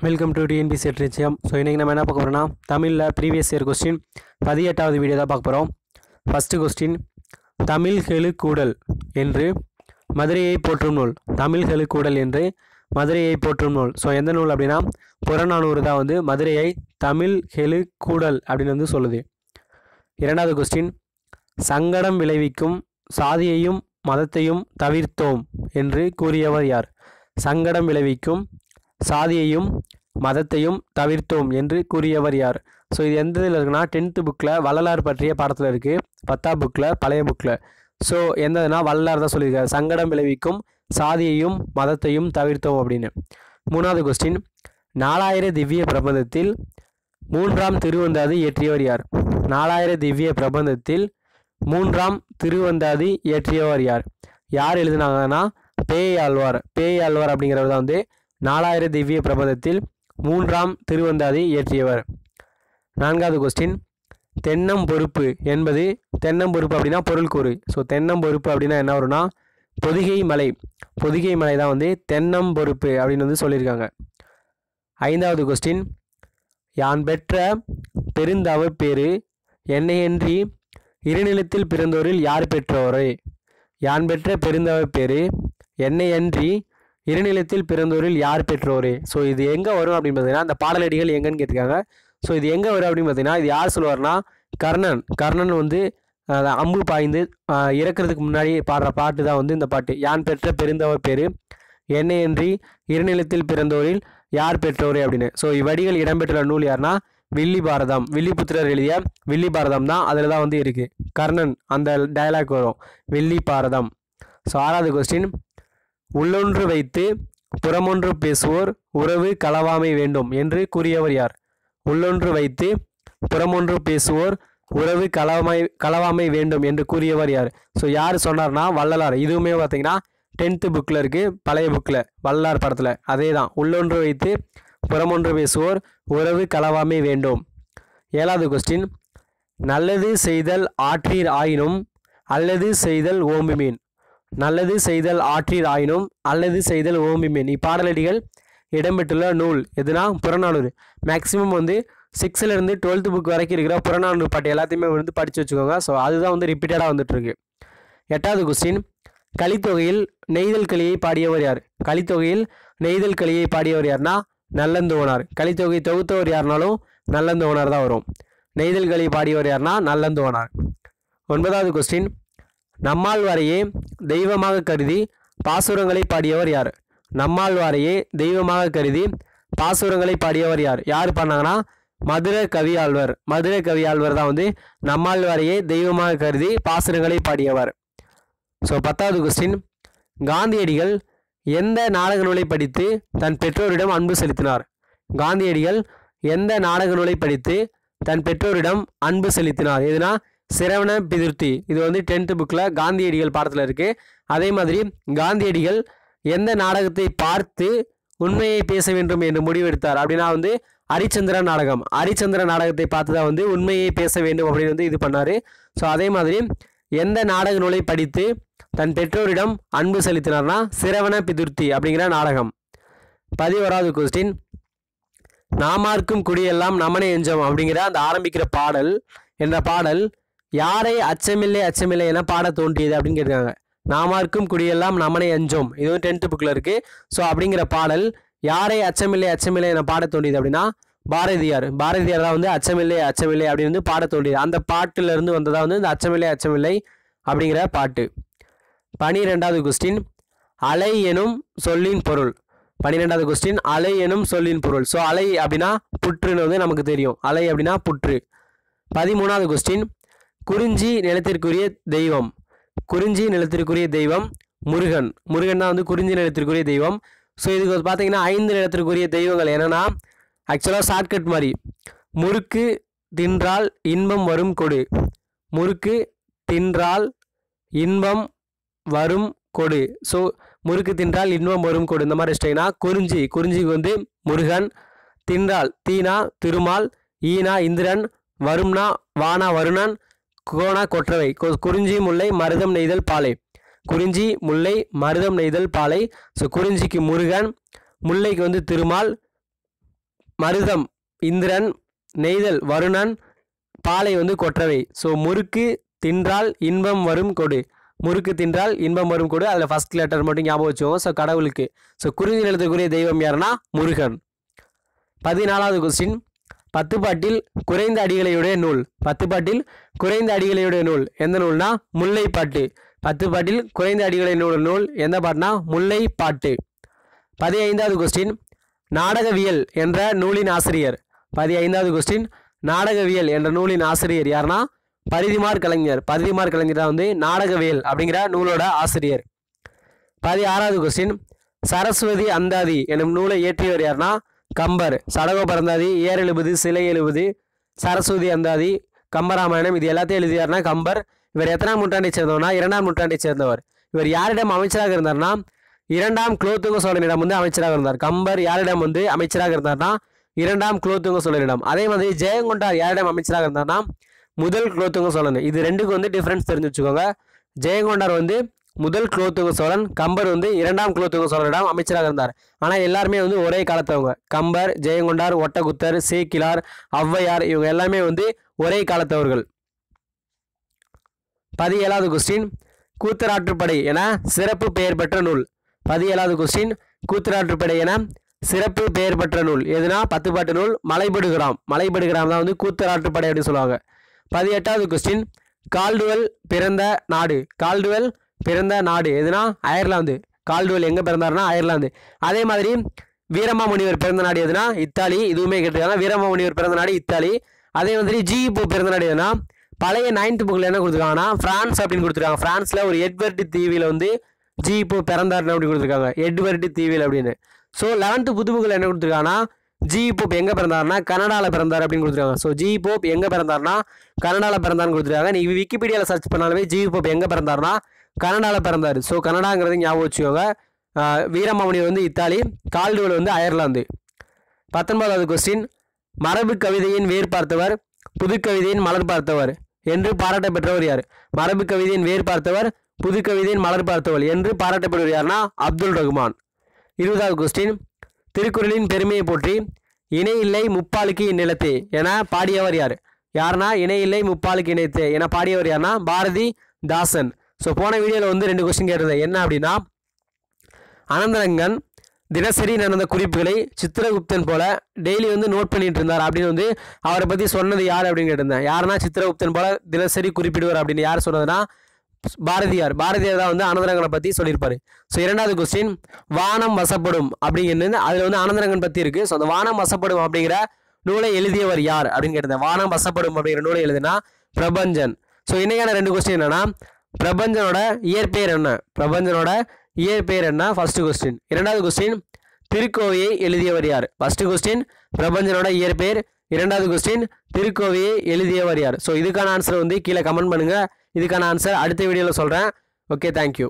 Welcome to TNPSC literature. So இன்றைக்கி நம்ம என்ன பார்க்க போகிறோம்னா தமிழில் ப்ரீவியஸ் இயர் கொஸ்டின் 18வது வீடியோ தான் பார்க்க போகிறோம். ஃபஸ்ட்டு கொஸ்டின், தமிழ் கெழுக்கூடல் என்று மதுரையை போற்றும் நூல். தமிழ் கெழுக்கூடல் என்று மதுரையை போற்றும் நூல். ஸோ எந்த நூல் அப்படின்னா புறநானூறு தான் வந்து மதுரையை தமிழ் கெழுக்கூடல் அப்படின்னு சொல்லுது. இரண்டாவது கொஸ்டின், சங்கடம் விளைவிக்கும் சாதியையும் மதத்தையும் தவிர்த்தோம் என்று கூறியவர் யார்? சங்கடம் விளைவிக்கும் சாதியையும் மதத்தையும் தவிர்த்தோம் என்று கூறியவர் யார்? ஸோ இது எந்த இதில் இருக்குன்னா 10th புக்கில் வள்ளலார் பற்றிய பாடத்தில் இருக்குது, 10ஆம் புக்கில் பழைய புக்கில். ஸோ எந்ததுன்னா வள்ளலார் தான் சொல்லியிருக்காரு, சங்கடம் விளைவிக்கும் சாதியையும் மதத்தையும் தவிர்த்தோம் அப்படின்னு. மூணாவது கொஸ்டின், 4000 திவ்ய பிரபந்தத்தில் 3ஆம் திருவந்தாதி இயற்றியவர் யார்? 4000 திவ்ய பிரபந்தத்தில் 3ஆம் திருவந்தாதி இயற்றியவர் யார்? யார் எழுதினாங்கன்னா பேயாழ்வார். பேயாழ்வார் அப்படிங்கிறவர் தான் வந்து 4000 திவ்ய பிரபந்தத்தில் 3ஆம் திருவந்தாதி இயற்றியவர். நான்காவது கொஸ்டின், தென்னம்பொறுப்பு என்பது, தென்னம்பொறுப்பு அப்படின்னா பொருள் கூறு. ஸோ தென்னம்பொறுப்பு அப்படின்னா என்ன வரும்னா பொதிகை மலை. பொதிகை மலை தான் வந்து தென்னம்பொறுப்பு அப்படின்னு சொல்லியிருக்காங்க. ஐந்தாவது கொஸ்டின், யான் பெற்ற பெருந்தவ பேரு என்னையன்றி இருநிலத்தில் பிறந்தோரில் யார் பெற்றோரே? யான் பெற்ற பெருந்தவ பேரு என்னையன்றி இருநிலத்தில் பிறந்தோரில் யார் பெற்றோரே? ஸோ இது எங்கே வரும் அப்படின்னு பார்த்தீங்கன்னா அந்த பாடலடிகள் எங்கன்னு கேட்டிருக்காங்க. ஸோ இது எங்கே வரும் அப்படின்னு பார்த்தீங்கன்னா இது யார் சொல்லுவார்னா கர்ணன். கர்ணன் வந்து அம்பு பாய்ந்து இறக்கிறதுக்கு முன்னாடி பாடுற பாட்டு தான் வந்து இந்த பாட்டு. யான் பெற்ற பெருந்தவ பேரு என்னையன்றி இருநிலத்தில் பிறந்தோரில் யார் பெற்றோரே அப்படின்னு. ஸோ இவ்வடிகள் இடம்பெற்றுள்ள நூல் யாருன்னா வில்லி பாரதம். வில்லிபுத்திரர் எழுதிய வில்லி பாரதம் தான் அதில் தான் வந்து இருக்குது. கர்ணன் அந்த டயலாக் வரும், வில்லி பாரதம். ஸோ ஆறாவது கொஸ்டின், உள்ளொன்று வைத்து புறமொன்று பேசுவோர் உறவு களவாமை வேண்டும் என்று கூறியவர் யார்? உள்ளொன்று வைத்து புறமொன்று பேசுவோர் உறவு களவாமை வேண்டும் என்று கூறியவர் யார்? ஸோ யார் சொன்னார்னா வள்ளலார். இதுவுமே பார்த்தீங்கன்னா 10th புக்கில் இருக்குது, பழைய புக்கில் வள்ளலார் படத்தில் அதே தான். உள்ளொன்று வைத்து புறமொன்று பேசுவோர் உறவு களவாமை வேண்டும். ஏழாவது கொஸ்டின், நல்லது செய்தல் ஆற்றீர் ஆயினும் அல்லது செய்தல் ஓம்புமீன். நல்லது செய்தல் ஆற்றீர் ஆயினும் அல்லது செய்தல் ஓம்புமீன். இப்பாடலடிகள் இடம்பெற்றுள்ள நூல் எதுனா புறநானூறு. மேக்ஸிமம் வந்து 6லேருந்து 12th புக் வரைக்கும் இருக்கிற புறநானூறு பாட்டு எல்லாத்தையுமே வந்து படித்து வச்சுக்கோங்க. ஸோ அதுதான் வந்து ரிப்பீட்டடாக வந்துட்டுருக்கு. எட்டாவது கொஸ்டின், கலித்தொகையில் நெய்தல் கலியை பாடியவர் யார்? கலித்தொகையில் நெய்தல் கலியை பாடியவர் யார்னா நல்லந்தோனார். கலித்தொகை தொகுத்தவர் யாருனாலும் நல்லந்தோனார் தான் வரும். நெய்தல் கலியை பாடியவர் யார்னா நல்லந்தோனார். ஒன்பதாவது கொஸ்டின், நம்மாழ்வாரையே தெய்வமாக கருதி பாசுரங்களை பாடியவர் யார்? நம்மாழ்வாரையே தெய்வமாக கருதி பாசுரங்களை பாடியவர் யார்? யார் பண்ணாங்கன்னா மதுரை கவியாழ்வர். மதுரை கவியாழ்வர் தான் வந்து நம்மாழ்வாரையே தெய்வமாக கருதி பாசுரங்களை பாடியவர். ஸோ 10வது கொஸ்டின், காந்தியடிகள் எந்த நாடக நூலை படித்து தன் பெற்றோரிடம் அன்பு செலுத்தினார்? காந்தியடிகள் எந்த நாடக நூலை படித்து தன் பெற்றோரிடம் அன்பு செலுத்தினார்? எதுனா சிரவண பிதுர்த்தி. இது வந்து 10th புக்கில் காந்தியடிகள் பாடத்தில் இருக்குது. அதே மாதிரி காந்தியடிகள் எந்த நாடகத்தை பார்த்து உண்மையை பேச வேண்டும் என்று முடிவெடுத்தார் அப்படின்னா வந்து ஹரிச்சந்திர நாடகம். ஹரிச்சந்திர நாடகத்தை பார்த்து தான் வந்து உண்மையை பேச வேண்டும் அப்படின்னு வந்து இது பண்ணார். ஸோ அதே மாதிரி எந்த நாடக நூலை படித்து தன் பெற்றோரிடம் அன்பு செலுத்தினார்னா சிரவண பிதுர்த்தி அப்படிங்கிற நாடகம். 11வது கொஸ்டின், நாமார்க்கும் குடியெல்லாம் நமனை எஞ்சம் அப்படிங்கிற அந்த ஆரம்பிக்கிற பாடல் என்ற பாடல் யாரை அச்சமில்லை அச்சமில்லை என பாட தோன்றியது அப்படின்னு கேட்டிருக்காங்க. நாமார்க்கும் குடியெல்லாம் நமனை அஞ்சோம். இதுவும் 10th புக்கில் இருக்குது. ஸோ அப்படிங்கிற பாடல் யாரை அச்சமில்லை அச்சமில்லை என பாட தோன்றியது அப்படின்னா பாரதியார். பாரதியார் தான் வந்து அச்சமில்லை அச்சமில்லை அப்படின்னு வந்து பாட தோன்றியது. அந்த பாட்டிலிருந்து வந்ததாக வந்து இந்த அச்சமில்லை அச்சமில்லை அப்படிங்கிற பாட்டு. 12வது கொஸ்டின், அலை எனும் சொல்லின் பொருள். 12வது கொஸ்டின், அலை எனும் சொல்லின் பொருள். ஸோ அலை அப்படின்னா புற்றுன்னு வந்து நமக்கு தெரியும். அலை அப்படின்னா புற்று. 13வது கொஸ்டின், குறிஞ்சி நிலத்திற்குரிய தெய்வம். குறிஞ்சி நிலத்திற்குரிய தெய்வம் முருகன். முருகன் தான் வந்து குறிஞ்சி நிலத்திற்குரிய தெய்வம். ஸோ இதுக்கு பார்த்தீங்கன்னா 5 நிலத்திற்குரிய தெய்வங்கள் என்னென்னா ஆக்சுவலாக ஷார்ட்கட் மாதிரி. முறுக்கு தின்றால் இன்பம் வரும் கொடு. முறுக்கு தின்றால் இன்பம் வரும் கொடு. ஸோ முறுக்கு தின்றால் இன்பம் வரும் கொடு இந்த மாதிரி வச்சிட்டிங்கன்னா குறிஞ்சி. குறிஞ்சிக்கு வந்து முருகன், தின்றால் தீனா திருமால், ஈனா இந்திரன், வரும்னா வானா வருணன், கோணா கொற்றவை. குறிஞ்சி முல்லை மருதம் நெய்தல் பாலை. குறிஞ்சி முல்லை மருதம் நெய்தல் பாலை. ஸோ குறிஞ்சிக்கு முருகன், முல்லைக்கு வந்து திருமால், மருதம் இந்திரன், நெய்தல் வருணன், பாலை வந்து கொற்றவை. ஸோ முறுக்கு தின்றால் இன்பம் வரும் கொடு, முறுக்கு தின்றால் இன்பம் வரும் கொடு. அதில் ஃபர்ஸ்ட் லெட்டர் மட்டும் ஞாபகம் வச்சுக்கோங்க. ஸோ கடவுளுக்கு. ஸோ குறிஞ்சி நிலத்துக்குரிய தெய்வம் யாருன்னா முருகன். 14வது கொஸ்டின், 10 பாட்டில் குறைந்த அடிகளையுடைய நூல். 10 பாட்டில் குறைந்த அடிகளையுடைய நூல் எந்த நூல்னா முல்லைப்பாட்டு. 10 பாட்டில் குறைந்த அடிகளையுடைய நூல் எந்த பாட்டுனா முல்லைப்பாட்டு. 15வது கொஸ்டின், நாடகவியல் என்ற நூலின் ஆசிரியர். 15வது கொஸ்டின், நாடகவியல் என்ற நூலின் ஆசிரியர் யாருன்னா பரிதிமார் கலைஞர். பரிதிமார் கலைஞர் தான் வந்து நாடகவியல் அப்படிங்கிற நூலோட ஆசிரியர். 16வது கொஸ்டின், சரஸ்வதி அந்தாதி எனும் நூலை இயற்றியவர் யாருன்னா கம்பர். சடகோ பரந்தாதி, ஏர் எழுபது, சிலை எழுபது, சரஸ்வதி அந்தாதி, கம்பராமாயணம் இது எல்லாத்தையும் எழுதியார்னா கம்பர். இவர் எத்தனாம் நூற்றாண்டை சேர்ந்தவர்னா 2ஆம் நூற்றாண்டை சேர்ந்தவர். இவர் யாரிடம் அமைச்சராக இருந்தார்னா 2ஆம் குலோத்துங்க சோழனிடம் வந்து அமைச்சராக இருந்தார். கம்பர் யாரிடம் வந்து அமைச்சராக இருந்தார்னா 2ஆம் குலோத்துங்க சோழனிடம். அதே மாதிரி ஜெயங்கொண்டார் யாரிடம் அமைச்சராக இருந்தார்னா முதல் குலோத்துங்க சோழன். இது ரெண்டுக்கும் வந்து டிஃப்ரென்ஸ் தெரிஞ்சு வச்சுக்கோங்க. ஜெயங்கொண்டார் வந்து முதல் குலோத்துங்க சோழன், கம்பர் வந்து 2ஆம் குலோத்துங்க சோழனிடம் அமைச்சராக இருந்தார். ஆனால் எல்லாருமே வந்து ஒரே காலத்தவங்க. கம்பர், ஜெயங்கொண்டார், ஒட்டக்குத்தர், சேக்கிலார், ஔவையார் இவங்க எல்லாமே வந்து ஒரே காலத்தவர்கள். 17வது கொஸ்டின், கூத்தராற்றுப்படை என சிறப்பு பெயர் பெற்ற நூல். 17வது கொஸ்டின், கூத்தராற்றுப்படை என சிறப்பு பெயர் பெற்ற நூல் எதுனா 10 பாட்டு நூல் மலைபடுகிராம். மலைபடுகிராம் தான் வந்து கூத்தராற்றுப்படை அப்படின்னு சொல்லுவாங்க. 18வது கொஸ்டின், கால்டுவெல் பிறந்த நாடு. கால்டுவெல் பிறந்த நாடு எதுனா அயர்லாந்து. கால்டுவெல் எங்கே பிறந்தாருன்னா அயர்லாந்து. அதே மாதிரி வீரமாமுனிவர் பிறந்த நாடு எதுனா இத்தாலி. இதுவுமே கேட்டிருக்காங்க. வீரமாமுனிவர் பிறந்த நாடு இத்தாலி. அதே மாதிரி ஜிஇபோ பிறந்த நாடு எதுனா பழைய 9th புக்கில் என்ன கொடுத்துருக்காங்கன்னா பிரான்ஸ் அப்படின்னு கொடுத்துருக்காங்க. பிரான்ஸில் ஒரு எட்வர்டு தீவில் வந்து ஜிஇபோ பிறந்தாருன்னு அப்படி கொடுத்துருக்காங்க, எட்வர்டு தீவில் அப்படின்னு. ஸோ 11th புது புக்கில் என்ன கொடுத்துருக்காங்கன்னா ஜிஇபோ எங்கே பிறந்தாருன்னா கனடாவில் பிறந்தார் அப்படின்னு கொடுத்துருக்காங்க. ஸோ ஜிஇபோ எங்கே பிறந்தாருன்னா கனடாவில் பிறந்தார்னு கொடுத்துருக்காங்க. நீங்கள் விக்கிபீடியாவில் சர்ச் பண்ணாலுமே ஜிஇபோ எங்கே பிறந்தாருன்னா கனடாவில் பிறந்தார். ஸோ கனடாங்கிறது ஞாபகம் வச்சுக்கோங்க. வீரமாமுனி வந்து இத்தாலி, கால்டுவெல் வந்து அயர்லாந்து. 19வது கொஸ்டின், மரபு கவிதையின் வேர் பார்த்தவர், புது கவிதையின் மலர் பார்த்தவர் என்று பாராட்ட பெற்றவர் யார்? மரபு கவிதையின் வேர் பார்த்தவர், புது கவிதையின் மலர் பார்த்தவர் என்று பாராட்டப்படுவர் யாருன்னா அப்துல் ரகுமான். 20வது கொஸ்டின், திருக்குறளின் பெருமையை போற்றி இணை இல்லை முப்பாலுக்கு இந்நிலத்தே என பாடியவர் யார்? யாருன்னா இணை இல்லை முப்பாலுக்கு இணைத்தே என பாடியவர் யாருன்னா பாரதி தாசன். ஸோ போன வீடியோவில் வந்து 2 கொஸ்டின் கேட்டிருந்தேன். என்ன அப்படின்னா அனந்தரங்கன் தினசரி நடந்த குறிப்புகளை சித்திரகுப்தன் போல டெய்லி வந்து நோட் பண்ணிட்டு இருந்தார் அப்படின்னு வந்து அவரை பற்றி சொன்னது யார் அப்படின்னு கேட்டிருந்தேன். யாருன்னா சித்திரகுப்தன் போல தினசரி குறிப்பிடுவார் அப்படின்னு யார் சொன்னதுன்னா பாரதியார். பாரதியார் தான் வந்து அனந்தரங்கனை பற்றி சொல்லியிருப்பாரு. ஸோ 2வது கொஸ்டின், வானம் வசப்படும் அப்படிங்கிறது அதில் வந்து அனந்தரங்கன் பற்றி இருக்குது. ஸோ அந்த வானம் வசப்படும் அப்படிங்கிற நூலை எழுதியவர் யார் அப்படின்னு கேட்டிருந்தேன். வானம் வசப்படும் அப்படிங்கிற நூலை எழுதினா பிரபஞ்சன். ஸோ இன்னைக்கான 2 கொஸ்டின் என்னன்னா பிரபஞ்சனோட இயற்பெயர் என்ன? பிரபஞ்சனோட இயற்பெயர் என்ன? First question. 2வது கொஸ்டின், திருக்கோவையை எழுதியவர் யார்? ஃபர்ஸ்ட் கொஸ்டின் பிரபஞ்சனோட இயற்பெயர். 2வது கொஸ்டின் திருக்கோவையை எழுதியவர் யார்? ஸோ இதுக்கான ஆன்சர் வந்து கீழே கமெண்ட் பண்ணுங்க. இதுக்கான ஆன்சர் அடுத்த வீடியோவில் சொல்கிறேன். Okay, thank you.